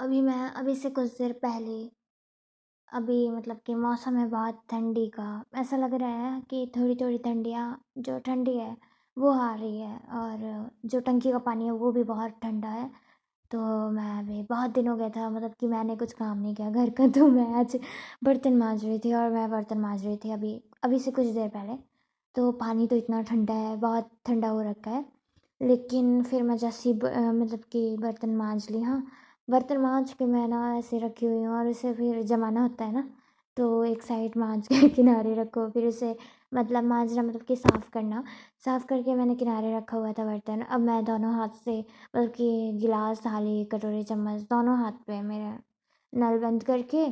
अभी से कुछ देर पहले अभी मतलब कि मौसम है बहुत ठंडी का। ऐसा लग रहा है कि थोड़ी-थोड़ी ठंडियाँ जो ठंडी है वो आ रही है और जो टंकी का पानी है वो भी बहुत ठंडा है। तो मैं अभी बहुत दिन हो गया था मतलब कि मैंने कुछ काम नहीं किया घर का, तो मैं आज बर्तन माँज रही थी और मैं बर्तन माँज रही थी अभी अभी से कुछ देर पहले। तो पानी तो इतना ठंडा है, बहुत ठंडा हो रखा है। लेकिन फिर मैं जैसे ही मतलब कि बर्तन माँज ली, हाँ, बर्तन माँज के मैं ना ऐसे रखी हुई हूँ और उसे फिर जमाना होता है ना, तो एक साइड माँज के किनारे रखो, फिर उसे मतलब माँजना मतलब कि साफ़ करना। साफ़ करके मैंने किनारे रखा हुआ था बर्तन। अब मैं दोनों हाथ से मतलब कि गिलास, थाली, कटोरी, चम्मच दोनों हाथ पे मेरा नल बंद करके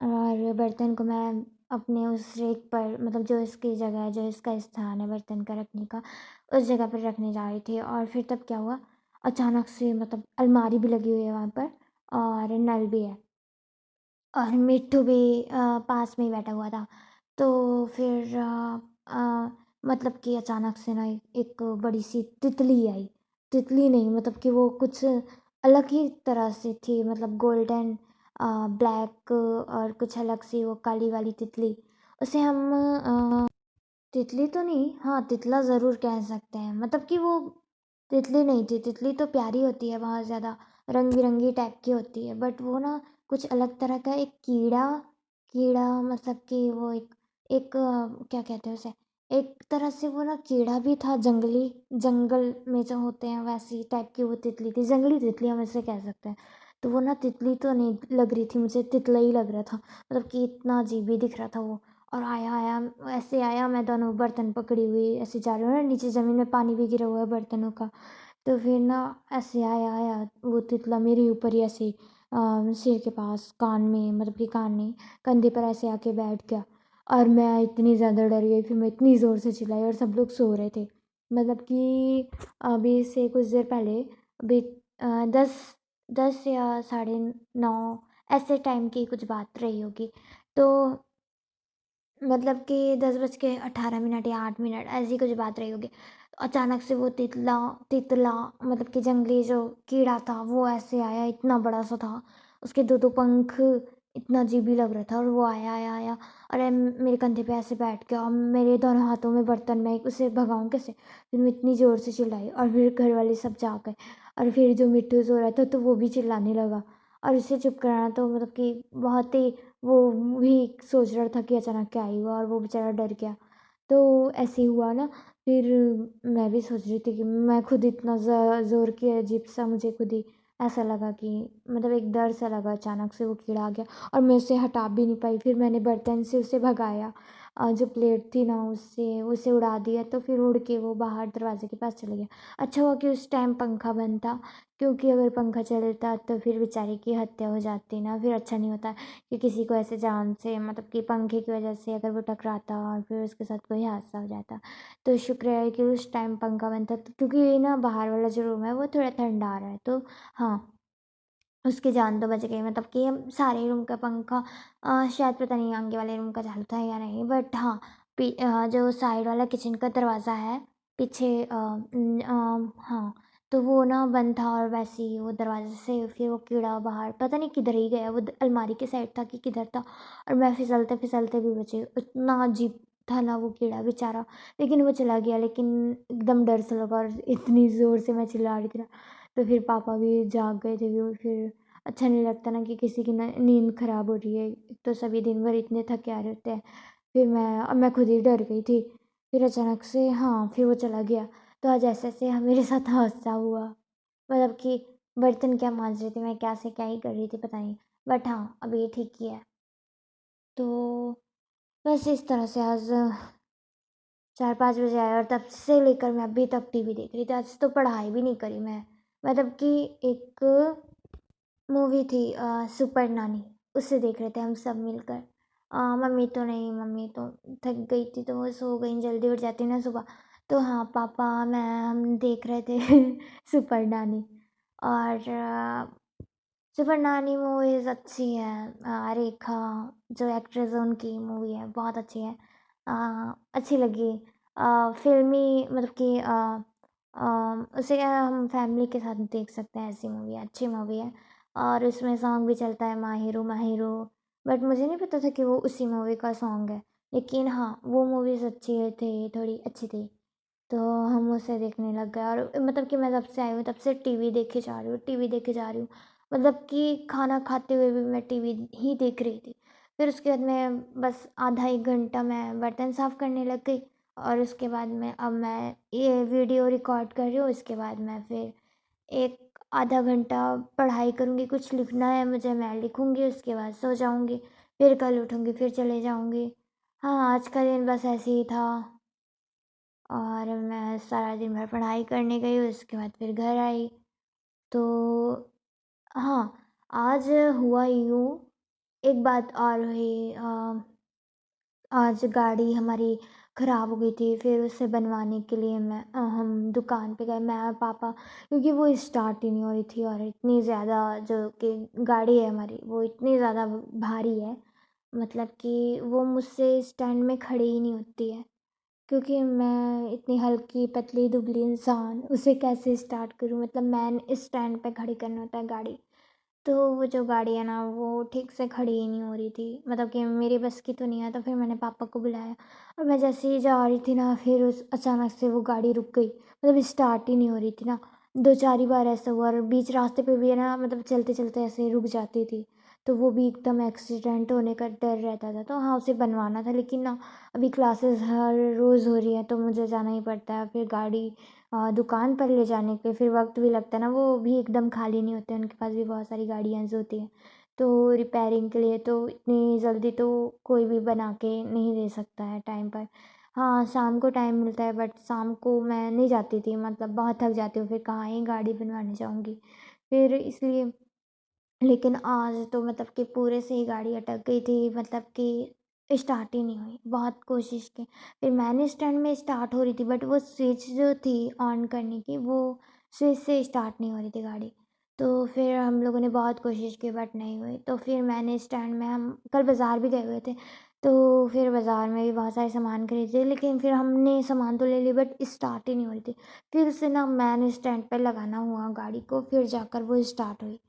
और बर्तन को मैं अपने उस रेक पर मतलब जो इसकी जगह है, जो इसका स्थान है बर्तन का रखने का, उस जगह पर रखने जा रही थी। और फिर तब क्या हुआ, अचानक से मतलब अलमारी भी लगी हुई है वहाँ पर और नल भी है और मिट्ठू भी पास में ही बैठा हुआ था। तो फिर मतलब कि अचानक से ना एक बड़ी-सी तितली आई। तितली नहीं मतलब कि वो कुछ अलग ही तरह से थी, मतलब गोल्डन ब्लैक और कुछ अलग सी वो काली वाली तितली। उसे हम तितली तो नहीं, हाँ, तितला ज़रूर कह सकते हैं। मतलब कि वो तितली नहीं थी, तितली तो प्यारी होती है बहुत ज़्यादा, रंग-बिरंगी टाइप की होती है। बट वो ना कुछ अलग तरह का एक कीड़ा कीड़ा मतलब कि वो एक क्या कहते हैं उसे? एक तरह से वो ना कीड़ा भी था जंगली, जंगल में जो होते हैं वैसी टाइप की वो तितली थी, जंगली तितली हम इसे कह सकते हैं। तो वो ना तितली तो नहीं लग रही थी मुझे, तितला ही लग रहा था। मतलब कि इतना अजीब ही दिख रहा था वो। और ऐसे आया, मैं दोनों बर्तन पकड़ी हुई ऐसे जा रही हूँ ना, नीचे ज़मीन में पानी भी गिरा हुआ है बर्तनों का। तो फिर ना ऐसे आया वो तितला मेरे ऊपर ही ऐसे सिर के पास कान में मतलब कि कान नहीं, कंधे पर ऐसे आके बैठ गया। और मैं इतनी ज़्यादा डर गई, फिर मैं इतनी ज़ोर से चिल्लाई और सब लोग सो रहे थे। मतलब कि अभी से कुछ देर पहले अभी 10 या साढ़े 9 ऐसे टाइम की कुछ बात रही होगी। तो मतलब कि 10:18 या 8 मिनट ऐसी कुछ बात रही होगी। तो अचानक से वो तितला तितला मतलब कि जंगली जो कीड़ा था वो ऐसे आया, इतना बड़ा-सा था। उसके 2-2 पंख, इतना अजीब ही लग रहा था और वो आया और मेरे कंधे पे ऐसे बैठ गया और मेरे दोनों हाथों में बर्तन, मैं उसे भगाऊँ कैसे? फिर मैं इतनी ज़ोर से चिल्लाई और फिर घर वाले सब जाग गए और फिर जो मिट्ठू सो रहा था तो वो भी चिल्लाने लगा और उसे चुप कराना तो मतलब कि बहुत ही वो भी सोच रहा था कि अचानक क्या ही हुआ और वो बेचारा डर गया। तो ऐसे ही हुआ ना, फिर मैं भी सोच रही थी कि मैं खुद इतना ज़ोर की अजीब-सा मुझे खुद ही ऐसा लगा कि मतलब एक डर सा लगा, अचानक से वो कीड़ा आ गया और मैं उसे हटा भी नहीं पाई। फिर मैंने बर्तन से उसे भगाया, जो प्लेट थी ना उससे उसे उड़ा दिया, तो फिर उड़ के वो बाहर दरवाज़े के पास चले गया। अच्छा हुआ कि उस टाइम पंखा बंद था, क्योंकि अगर पंखा चलता तो फिर बेचारे की हत्या हो जाती ना, फिर अच्छा नहीं होता कि किसी को ऐसे जान से मतलब कि पंखे की वजह से अगर वो टकराता और फिर उसके साथ कोई हादसा हो जाता। तो शुक्र है कि उस टाइम पंखा बंद था, तो क्योंकि ना बाहर वाला जो रूम है वो थोड़ा ठंडा आ रहा है, तो हाँ, उसकी जान तो बच गई। मतलब कि हम सारे रूम का पंखा शायद पता नहीं आगे वाले रूम का चालू था या नहीं, बट हाँ, जो साइड वाला किचन का दरवाज़ा है पीछे, हाँ, तो वो ना बंद था और वैसे ही वो दरवाज़े से फिर वो कीड़ा बाहर पता नहीं किधर ही गया, वो अलमारी के साइड था कि किधर था और मैं फिसलते-फिसलते भी बची। इतना अजीब था ना वो कीड़ा बेचारा, लेकिन वो चला गया, लेकिन एकदम डर सा लगा और इतनी ज़ोर से मैं चिल्ला रही थी ना, तो फिर पापा भी जाग गए थे, वो फिर अच्छा नहीं लगता ना कि किसी की नींद ख़राब हो रही है, एक तो सभी दिन भर इतने थके आ रहे होते हैं। फिर मैं खुद ही डर गई थी। फिर अचानक से हाँ, फिर वो चला गया। तो आज ऐसे-ऐसे मेरे साथ हादसा हुआ। मतलब कि बर्तन क्या माँज रही थी मैं, क्या से क्या ही कर रही थी पता नहीं। बट हाँ, अब ये ठीक ही है। तो बस इस तरह से आज 4-5 बजे आया और तब से लेकर मैं अभी तक टीवी देख रही थी। आज तो पढ़ाई भी नहीं करी मैं। मतलब कि एक मूवी थी सुपर नानी, उसे देख रहे थे हम सब मिलकर। मम्मी तो नहीं, मम्मी तो थक गई थी तो वो सो गईं, जल्दी उठ जाती ना सुबह। तो हाँ, पापा, मैं हम देख रहे थे सुपर नानी। और सुपर नानी मूवीज़ अच्छी है। रेखा जो एक्ट्रेस है उनकी मूवी है, बहुत अच्छी है। अच्छी लगी। फ़िल्मी मतलब कि उसे हम फैमिली के साथ देख सकते हैं, ऐसी मूवी है, अच्छी मूवी है। और उसमें सॉन्ग भी चलता है माहिरो माहिरो। बट मुझे नहीं पता था कि वो उसी मूवी का सॉन्ग है। लेकिन हाँ, वो मूवीज़ अच्छी थी, थोड़ी अच्छी थी। तो हम उसे देखने लग गए और मतलब कि मैं जब से आई हूँ तब से टीवी देखे जा रही हूँ, टीवी देखे जा रही हूँ। मतलब कि खाना खाते हुए भी मैं टीवी ही देख रही थी। फिर उसके बाद मैं बस आधा 1 घंटा मैं बर्तन साफ़ करने लग गई और उसके बाद मैं ये वीडियो रिकॉर्ड कर रही हूँ। उसके बाद मैं फिर एक आधा घंटा पढ़ाई करूँगी, कुछ लिखना है मुझे मैं लिखूँगी, उसके बाद सो जाऊँगी। फिर कल उठूँगी, फिर चले जाऊँगी। हाँ, आज का दिन बस ऐसे ही था। और मैं सारा दिन भर पढ़ाई करने गई, उसके बाद फिर घर आई। तो हाँ, आज हुआ यूँ, एक बात और हुई। आज गाड़ी हमारी ख़राब हो गई थी, फिर उसे बनवाने के लिए हम दुकान पे गए, मैं और पापा, क्योंकि वो स्टार्ट ही नहीं हो रही थी और इतनी ज़्यादा जो कि गाड़ी है हमारी, वो इतनी ज़्यादा भारी है, मतलब कि वो मुझसे स्टैंड में खड़ी ही नहीं होती है। क्योंकि मैं इतनी हल्की, पतली, दुबली इंसान, उसे कैसे स्टार्ट करूँ? मतलब मेन स्टैंड पे खड़ी करना होता है गाड़ी। तो वो जो गाड़ी है ना, वो ठीक से खड़ी ही नहीं हो रही थी, मतलब कि मेरे बस की तो नहीं है। तो फिर मैंने पापा को बुलाया और मैं जैसे ही जा रही थी ना, फिर उस अचानक से वो गाड़ी रुक गई, मतलब स्टार्ट ही नहीं हो रही थी ना। 2-4 ही बार ऐसा हुआ और बीच रास्ते पे भी है ना, मतलब चलते-चलते ऐसे रुक जाती थी। तो वो भी एकदम एक्सीडेंट होने का डर रहता था। तो हाँ, उसे बनवाना था, लेकिन ना अभी क्लासेस हर रोज़ हो रही है तो मुझे जाना ही पड़ता है। फिर गाड़ी दुकान पर ले जाने के फिर वक़्त भी लगता है ना, वो भी एकदम खाली नहीं होते, उनके पास भी बहुत सारी गाड़ियाँ होती हैं। तो रिपेयरिंग के लिए तो इतनी जल्दी तो कोई भी बना के नहीं दे सकता है टाइम पर। हाँ, शाम को टाइम मिलता है, बट शाम को मैं नहीं जाती थी, मतलब बहुत थक जाती हूँ, फिर कहाँ ही गाड़ी बनवाने जाऊँगी। फिर इसलिए, लेकिन आज तो मतलब कि पूरे से ही गाड़ी अटक गई थी, मतलब कि स्टार्ट ही नहीं हुई, बहुत कोशिश की। फिर मैंने स्टैंड में स्टार्ट हो रही थी, बट वो स्विच जो थी ऑन करने की, वो स्विच से स्टार्ट नहीं हो रही थी गाड़ी। तो फिर हम लोगों ने बहुत कोशिश की बट नहीं हुई। तो फिर मैंने स्टैंड में, हम कल बाज़ार भी गए हुए थे, तो फिर बाज़ार में भी बहुत सारे सामान खरीदे, लेकिन फिर हमने सामान तो ले लिया बट स्टार्ट ही नहीं हो रही थी। फिर उसे ना मैंने स्टैंड पर लगाना हुआ गाड़ी को, फिर जाकर वो स्टार्ट हुई।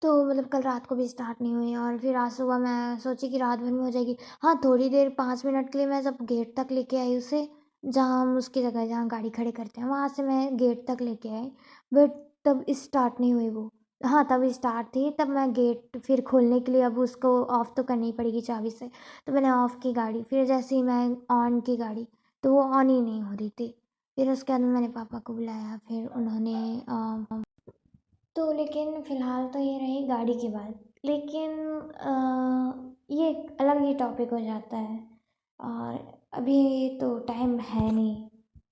तो मतलब कल रात को भी स्टार्ट नहीं हुई और फिर आज सुबह मैं सोची कि रात भर में हो जाएगी। हाँ, थोड़ी देर 5 मिनट के लिए मैं जब गेट तक लेके आई उसे, जहाँ हम उसकी जगह जहाँ गाड़ी खड़ी करते हैं, वहाँ से मैं गेट तक लेके आई, बट तब स्टार्ट नहीं हुई वो। हाँ, तब स्टार्ट थी, तब मैं गेट फिर खोलने के लिए अब उसको ऑफ़ तो करनी पड़ेगी चाबी से, तो मैंने ऑफ़ की गाड़ी। फिर जैसे ही मैं ऑन की गाड़ी, तो वो ऑन ही नहीं हो रही थी। फिर उसके बाद मैंने पापा को बुलाया, फिर उन्होंने तो लेकिन फ़िलहाल तो ये रही गाड़ी की बात। लेकिन ये एक अलग ही टॉपिक हो जाता है और अभी तो टाइम है नहीं।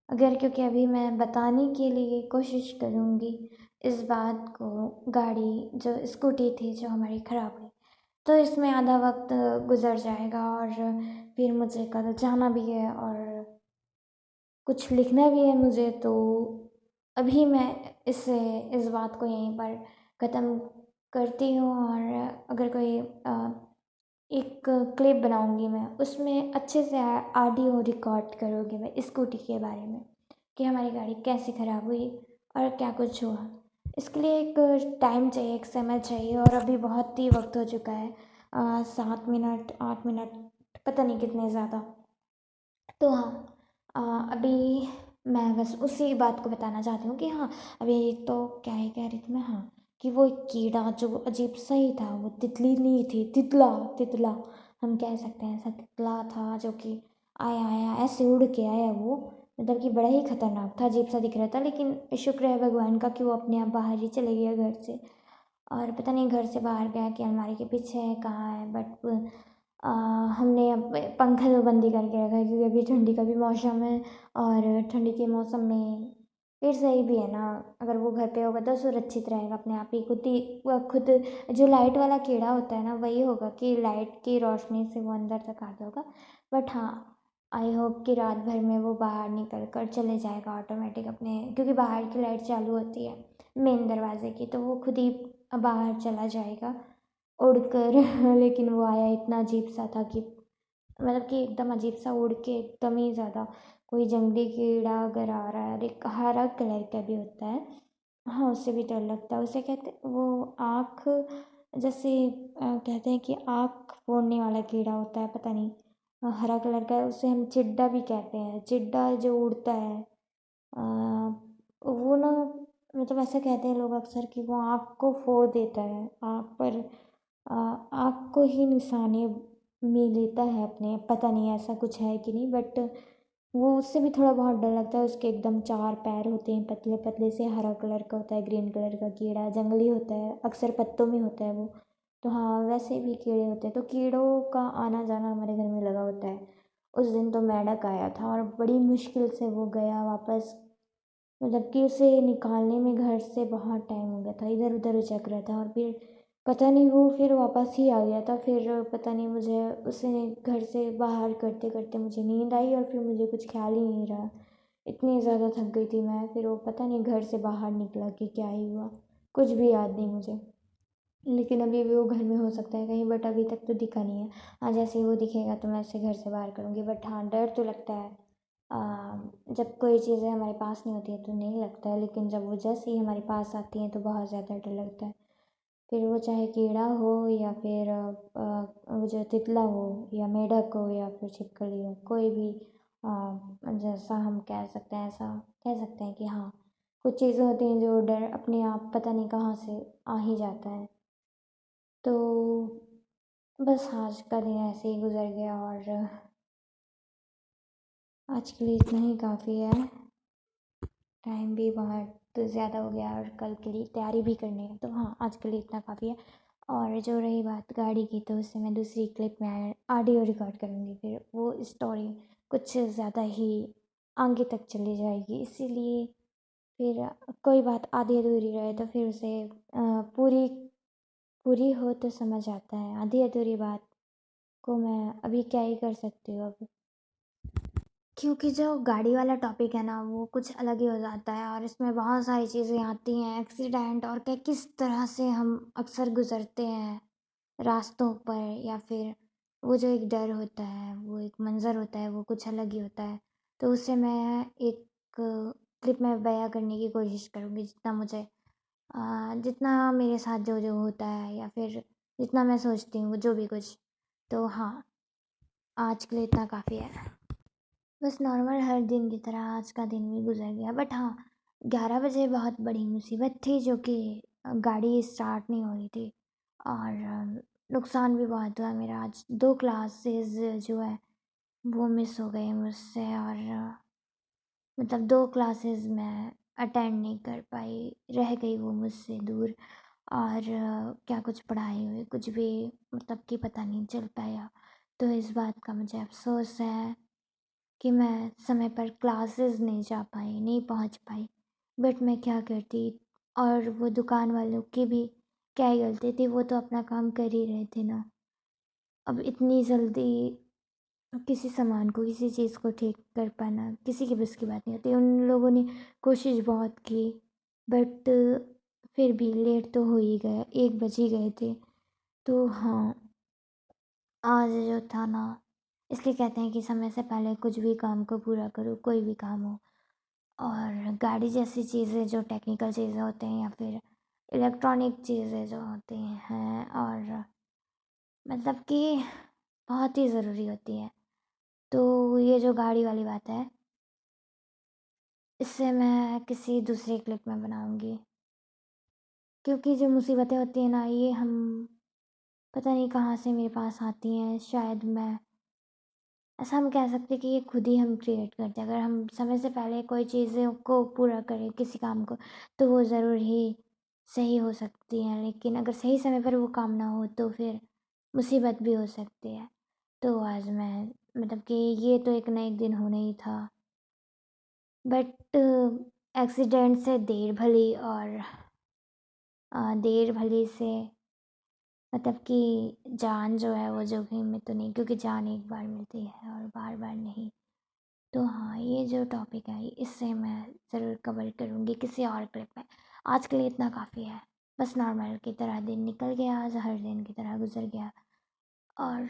अगर क्योंकि अभी मैं बताने के लिए कोशिश करूँगी इस बात को, गाड़ी जो स्कूटी थी जो हमारी ख़राब हुई, तो इसमें आधा वक़्त गुज़र जाएगा और फिर मुझे कल जाना भी है और कुछ लिखना भी है मुझे। तो अभी मैं इस बात को यहीं पर ख़त्म करती हूँ और अगर कोई एक क्लिप बनाऊँगी मैं, उसमें अच्छे से ऑडियो रिकॉर्ड करूँगी मैं स्कूटी के बारे में, कि हमारी गाड़ी कैसे ख़राब हुई और क्या कुछ हुआ। इसके लिए एक टाइम चाहिए, एक समय चाहिए और अभी बहुत ही वक्त हो चुका है, 7 मिनट 8 मिनट, पता नहीं कितने ज़्यादा। तो हाँ, अभी मैं बस उसी बात को बताना चाहती हूँ कि हाँ, अभी तो क्या ही कह रही थी मैं, हाँ, कि वो एक कीड़ा जो अजीब सा ही था, वो तितली नहीं थी, तितला, तितला हम कह सकते हैं, ऐसा तितला था जो कि आया आया ऐसे उड़ के आया वो, मतलब कि बड़ा ही खतरनाक था, अजीब सा दिख रहा था। लेकिन शुक्र है भगवान का कि वो अपने आप बाहर ही चले गया घर से, और पता नहीं घर से बाहर गया कि अलमारी के पीछे है, कहाँ है। बट हमने अब पंखा तो बंद ही करके रखा है, क्योंकि अभी ठंडी का भी मौसम है और ठंडी के मौसम में फिर सही भी है ना, अगर वो घर पे होगा तो सुरक्षित रहेगा अपने आप ही, वह खुद जो लाइट वाला कीड़ा होता है ना, वही होगा कि लाइट की रोशनी से वो अंदर तक आता होगा। बट हाँ, आई होप कि रात भर में वो बाहर निकल कर चले जाएगा ऑटोमेटिक अपने, क्योंकि बाहर की लाइट चालू होती है मेन दरवाजे की, तो वो खुद ही बाहर चला जाएगा उड़कर। लेकिन वो आया इतना अजीब सा था कि मतलब कि एकदम अजीब सा उड़ के, एकदम ही ज़्यादा, कोई जंगली कीड़ा अगर आ रहा है और एक हरा कलर का भी होता है, हाँ, उससे भी डर लगता है। उसे कहते वो आँख जैसे कहते हैं कि आँख फोड़ने वाला कीड़ा होता है, पता नहीं हरा कलर का है, उसे हम चिड्डा भी कहते हैं। चिड्डा जो उड़ता है वो ना मतलब ऐसा कहते हैं लोग अक्सर कि वो आँख को फोड़ देता है, आँख पर आँख को ही निशाने में लेता है अपने, पता नहीं ऐसा कुछ है कि नहीं, बट वो उससे भी थोड़ा बहुत डर लगता है। उसके एकदम 4 पैर होते हैं, पतले पतले से, हरा कलर का होता है, ग्रीन कलर का कीड़ा, जंगली होता है, अक्सर पत्तों में होता है वो। तो हाँ, वैसे भी कीड़े होते हैं, तो कीड़ों का आना जाना हमारे घर में लगा होता है। उस दिन तो मेंढक आया था और बड़ी मुश्किल से वो गया वापस, मतलब कि उसे निकालने में घर से बहुत टाइम हो गया था, इधर उधर उचक रहा था और फिर पता नहीं वो फिर वापस ही आ गया था। फिर पता नहीं मुझे उसे घर से बाहर करते करते मुझे नींद आई और फिर मुझे कुछ ख्याल ही नहीं रहा, इतनी ज़्यादा थक गई थी मैं। फिर वो पता नहीं घर से बाहर निकला कि क्या ही हुआ, कुछ भी याद नहीं मुझे। लेकिन अभी भी वो घर में हो सकता है कहीं, बट अभी तक तो दिखा नहीं है। हाँ, जैसे ही वो दिखेगा तो मैं उसे घर से बाहर करूँगी, बट हाँ डर तो लगता है। जब कोई चीज़ें हमारे पास नहीं होती है तो नहीं लगता है, लेकिन जब वो जैसे ही हमारे पास आती हैं तो बहुत ज़्यादा डर लगता है। फिर वो चाहे कीड़ा हो या फिर वो जो तितला हो या मेढक हो या फिर छिपकली हो, कोई भी जैसा हम कह सकते हैं ऐसा कह सकते हैं कि हाँ, कुछ चीज़ें होती हैं जो डर अपने आप पता नहीं कहाँ से आ ही जाता है। तो बस आज का दिन ऐसे ही गुजर गया और आज के लिए इतना ही काफ़ी है। टाइम भी बहुत ज़्यादा हो गया और कल के लिए तैयारी भी करनी है, तो हाँ आज के लिए इतना काफ़ी है। और जो रही बात गाड़ी की, तो उससे मैं दूसरी क्लिप में ऑडियो रिकॉर्ड करूँगी, फिर वो स्टोरी कुछ ज़्यादा ही आगे तक चली जाएगी, इसीलिए फिर कोई बात आधी अधूरी रहे तो फिर उसे पूरी पूरी हो तो समझ आता है, आधी अधूरी बात को मैं अभी क्या ही कर सकती हूँ अब। क्योंकि जो गाड़ी वाला टॉपिक है ना वो कुछ अलग ही हो जाता है और इसमें बहुत सारी चीज़ें आती हैं, एक्सीडेंट और क्या किस तरह से हम अक्सर गुज़रते हैं रास्तों पर, या फिर वो जो एक डर होता है, वो एक मंज़र होता है, वो कुछ अलग ही होता है। तो उससे मैं एक क्लिप में बयाँ करने की कोशिश करूँगी, जितना मुझे जितना मेरे साथ जो जो होता है या फिर जितना मैं सोचती हूँ जो भी कुछ। तो हाँ, आज के लिए इतना काफ़ी है। बस नॉर्मल हर दिन की तरह आज का दिन भी गुजर गया, बट हाँ 11 बजे बहुत बड़ी मुसीबत थी, जो कि गाड़ी स्टार्ट नहीं हो रही थी और नुकसान भी बहुत हुआ मेरा। आज 2 क्लासेस जो है वो मिस हो गए मुझसे और मतलब 2 क्लासेस मैं अटेंड नहीं कर पाई, रह गई वो मुझसे दूर। और क्या कुछ पढ़ाई हुई, कुछ भी मतलब कि पता नहीं चल पाया। तो इस बात का मुझे अफ़सोस है कि मैं समय पर क्लासेस नहीं जा पाई, नहीं पहुंच पाई, बट मैं क्या करती। और वो दुकान वालों की भी क्या ही गलती थी, वो तो अपना काम कर ही रहे थे ना। अब इतनी जल्दी किसी सामान को, किसी चीज़ को ठीक कर पाना किसी की बस की बात नहीं होती। उन लोगों ने कोशिश बहुत की, बट फिर भी लेट तो हो ही गया, 1 बज ही गए थे। तो हाँ, आज जो था ना, इसलिए कहते हैं कि समय से पहले कुछ भी काम को पूरा करो, कोई भी काम हो। और गाड़ी जैसी चीज़ें जो टेक्निकल चीज़ें होते हैं या फिर इलेक्ट्रॉनिक चीज़ें जो होती हैं और मतलब कि बहुत ही ज़रूरी होती है। तो ये जो गाड़ी वाली बात है, इससे मैं किसी दूसरी क्लिप में बनाऊँगी, क्योंकि जो मुसीबतें होती हैं ना, ये हम पता नहीं कहाँ से मेरे पास आती हैं। शायद मैं ऐसा हम कह सकते हैं कि ये खुद ही हम क्रिएट करते हैं। अगर हम समय से पहले कोई चीज़ों को पूरा करें, किसी काम को, तो वो ज़रूर ही सही हो सकती है, लेकिन अगर सही समय पर वो काम ना हो तो फिर मुसीबत भी हो सकती है। तो आज मैं मतलब कि ये तो एक ना एक दिन होना ही था, बट एक्सीडेंट से देर भली और देर भली से मतलब कि जान जो है वो जोखिम में तो नहीं, क्योंकि जान एक बार मिलती है और बार बार नहीं। तो हाँ, ये जो टॉपिक है इससे मैं ज़रूर कवर करूँगी किसी और क्लिप में। आज के लिए इतना काफ़ी है। बस नॉर्मल की तरह दिन निकल गया, आज हर दिन की तरह गुजर गया और